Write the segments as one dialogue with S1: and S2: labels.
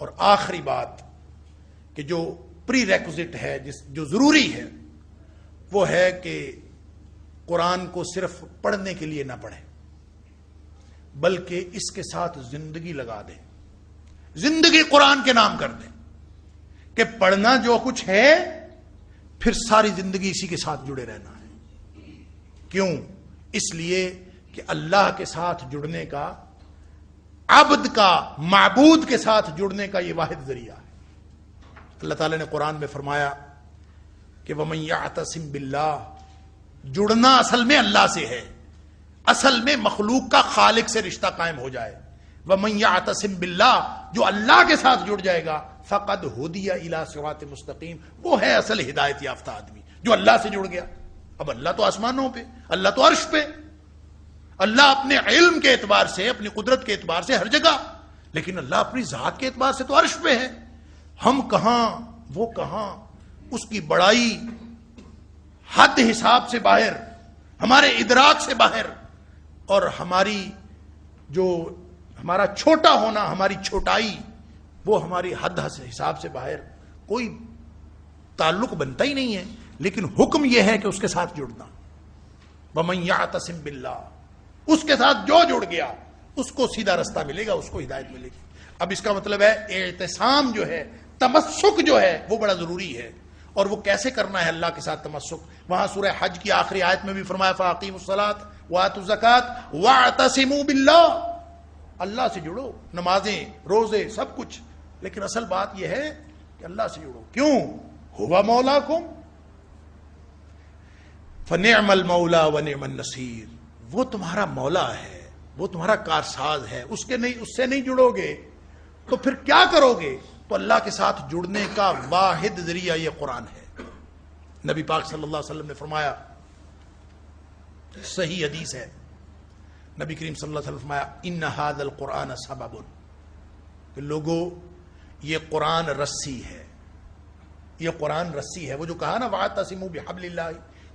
S1: اور آخری بات کہ جو پری ریکوزٹ ہے، جو ضروری ہے، وہ ہے کہ قرآن کو صرف پڑھنے کے لیے نہ پڑھیں، بلکہ اس کے ساتھ زندگی لگا دیں، زندگی قرآن کے نام کر دیں کہ پڑھنا جو کچھ ہے پھر ساری زندگی اسی کے ساتھ جڑے رہنا ہے۔ کیوں؟ اس لیے کہ اللہ کے ساتھ جڑنے کا، عبد کا معبود کے ساتھ جڑنے کا یہ واحد ذریعہ ہے۔ اللہ تعالیٰ نے قرآن میں فرمایا کہ وَمَن يَعْتَصِم بِاللَّهِ، جڑنا اصل میں اللہ سے ہے، اصل میں مخلوق کا خالق سے رشتہ قائم ہو جائے۔ وَمَن يَعْتَصِم بِاللَّهِ، جو اللہ کے ساتھ جڑ جائے گا، فَقَدْ هُدِيَ إِلَىٰ صِرَاطٍ مستقیم، وہ ہے اصل ہدایت یافتہ آدمی جو اللہ سے جڑ گیا۔ اب اللہ تو آسمانوں پہ، اللہ تو عرش پہ، اللہ اپنے علم کے اعتبار سے، اپنی قدرت کے اعتبار سے ہر جگہ، لیکن اللہ اپنی ذات کے اعتبار سے تو عرش پہ ہے۔ ہم کہاں، وہ کہاں، اس کی بڑائی حد حساب سے باہر، ہمارے ادراک سے باہر، اور ہماری جو ہمارا چھوٹا ہونا، ہماری چھوٹائی، وہ ہماری حد حساب سے باہر، کوئی تعلق بنتا ہی نہیں ہے، لیکن حکم یہ ہے کہ اس کے ساتھ جڑنا۔ وَمَن يَعْتَصِم بِاللَّهِ، اس کے ساتھ جو جڑ گیا اس کو سیدھا رستہ ملے گا، اس کو ہدایت ملے گی۔ اب اس کا مطلب ہے اعتصام جو ہے، تمسک جو ہے، وہ بڑا ضروری ہے۔ اور وہ کیسے کرنا ہے اللہ کے ساتھ تمسک؟ وہاں سورہ حج کی آخری آیت میں بھی فرمایا فَأَقِیمُوا الصَّلَاةَ وَآتُوا الزَّکَاةَ وَاعْتَصِمُوا بِاللَّهِ، اللہ سے جڑو، نمازیں، روزے، سب کچھ، لیکن اصل بات یہ ہے کہ اللہ سے جڑو۔ کیوں؟ هُوَ مَوْلَاكُمْ فَنِعْمَ الْمَوْلَى وَنِعْمَ النَّصِيرُ، وہ تمہارا مولا ہے، وہ تمہارا کارساز ہے، اس سے نہیں جڑو گے تو پھر کیا کرو گے؟ تو اللہ کے ساتھ جڑنے کا واحد ذریعہ یہ قرآن ہے۔ نبی پاک صلی اللہ علیہ وسلم نے فرمایا، صحیح حدیث ہے، نبی کریم صلی اللہ علیہ وسلم نے فرمایا ان ھذا القرآن سبب، کہ لوگوں یہ قرآن رسی ہے، یہ قرآن رسی ہے۔ وہ جو کہا نا واعتصموا بحبل اللہ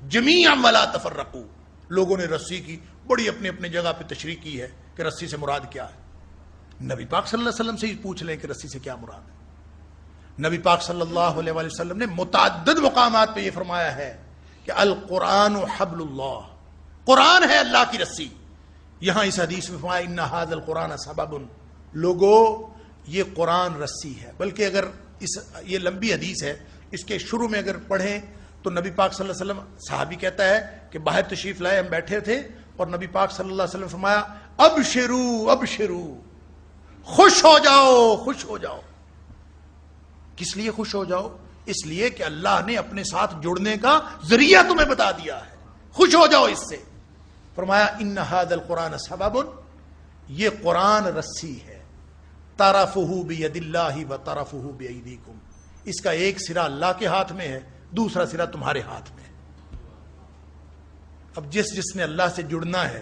S1: جمیعا ولا تفرقوا، لوگوں نے رسی کی بڑی اپنے اپنے جگہ پہ تشریح کی ہے کہ رسی سے مراد کیا ہے۔ نبی پاک صلی اللہ علیہ وسلم سے ہی پوچھ لیں کہ رسی سے کیا مراد ہے۔ نبی پاک صلی اللہ علیہ وآلہ وسلم نے متعدد مقامات پہ یہ فرمایا ہے کہ القرآن حبل اللہ، قرآن ہے اللہ کی رسی۔ یہاں اس حدیث میں فرمایا ان ھذا القرآن سبب، لوگوں یہ قرآن رسی ہے۔ بلکہ اگر یہ لمبی حدیث ہے، اس کے شروع میں اگر پڑھیں تو نبی پاک صلی اللہ علیہ وسلم، صحابی کہتا ہے کہ باہر تشریف لائے، ہم بیٹھے تھے اور نبی پاک صلی اللہ علیہ وسلم فرمایا ابشروا ابشروا، خوش ہو جاؤ، خوش ہو جاؤ۔ کس لیے خوش ہو جاؤ؟ اس لیے کہ اللہ نے اپنے ساتھ جڑنے کا ذریعہ تمہیں بتا دیا ہے، خوش ہو جاؤ اس سے۔ فرمایا ان ھذا القرآن سبب، یہ قرآن رسی ہے، طرفہ بید اللہ و طرفہ بایدیکم، اس کا ایک سرا اللہ کے ہاتھ میں ہے، دوسرا سرا تمہارے ہاتھ میں ہے۔ اب جس نے اللہ سے جڑنا ہے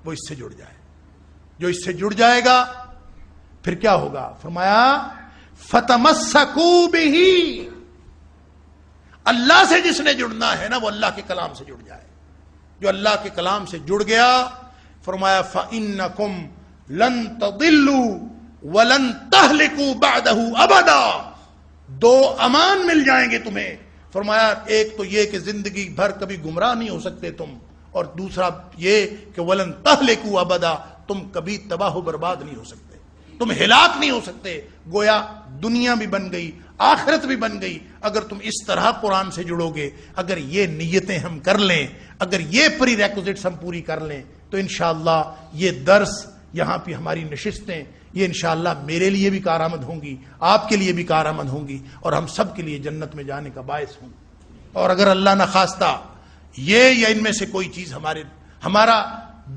S1: وہ اس سے جڑ جائے، جو اس سے جڑ جائے گا پھر کیا ہوگا؟ فرمایا فَتَمَسَّكُوا بِهِ، اللہ سے جس نے جڑنا ہے نا وہ اللہ کے کلام سے جڑ جائے۔ جو اللہ کے کلام سے جڑ گیا، فرمایا فَإِنَّكُمْ لَن تَضِلُّوا وَلَن تَهْلِكُوا بَعْدَهُ أَبَدًا، دو امان مل جائیں گے تمہیں۔ فرمایا ایک تو یہ کہ زندگی بھر کبھی گمراہ نہیں ہو سکتے تم، اور دوسرا یہ کہ وَلَن تَهْلِكُوا أَبَدًا، تم کبھی تباہ و برباد نہیں ہو سکتے، تم ہلاک نہیں ہو سکتے۔ گویا دنیا بھی بن گئی، آخرت بھی بن گئی اگر تم اس طرح قرآن سے جڑو گے۔ اگر یہ نیتیں ہم کر لیں، اگر یہ پری ریکوزٹس ہم پوری کر لیں تو انشاءاللہ یہ درس، یہاں پہ ہماری نشستیں، یہ انشاءاللہ میرے لیے بھی کارآمد ہوں گی، آپ کے لیے بھی کارآمد ہوں گی، اور ہم سب کے لیے جنت میں جانے کا باعث ہوں گی۔ اور اگر اللہ نہ خواستہ یہ یا ان میں سے کوئی چیز ہمارا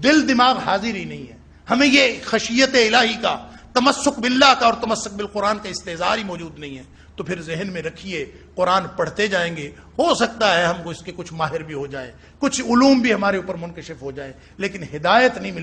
S1: دل دماغ حاضر ہی نہیں ہے، ہمیں یہ خشیت الہی کا، تمسک باللہ کا اور تمسک بالقرآن کا استحضار ہی موجود نہیں ہے، تو پھر ذہن میں رکھیے قرآن پڑھتے جائیں گے، ہو سکتا ہے ہم کو اس کے کچھ ماہر بھی ہو جائیں، کچھ علوم بھی ہمارے اوپر منکشف ہو جائیں، لیکن ہدایت نہیں ملے